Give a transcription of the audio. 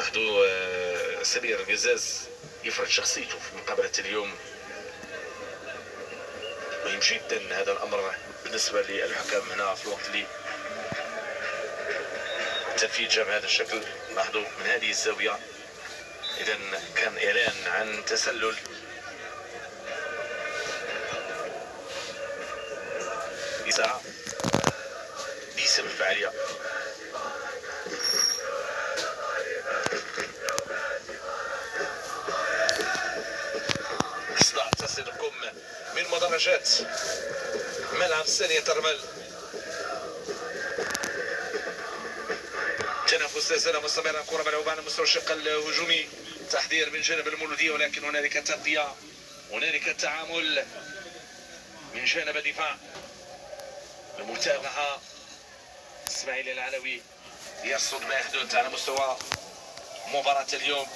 مهدو سمير القزاز يفرض شخصيته في مقابلة اليوم، مهم جدا هذا الأمر بالنسبة للحكام هنا في الوقت اللي تنفيذ جاء بهذا الشكل. مهدو من هذه الزاوية، إذا كان إعلان عن تسلل. إساءة باسم الفعالية. إصلاح تصلكم من مدرجات ملعب ثانية ترمل. تنافس لا زال مستمرا، كرة ملعوبة على مستوى الشق الهجومي، تحضير من جانب المولودية، ولكن هنالك تغطية، هنالك تعامل من جانب الدفاع. المتابعة اسماعيل العلوي يرصد ما يحدث على مستوى مباراة اليوم.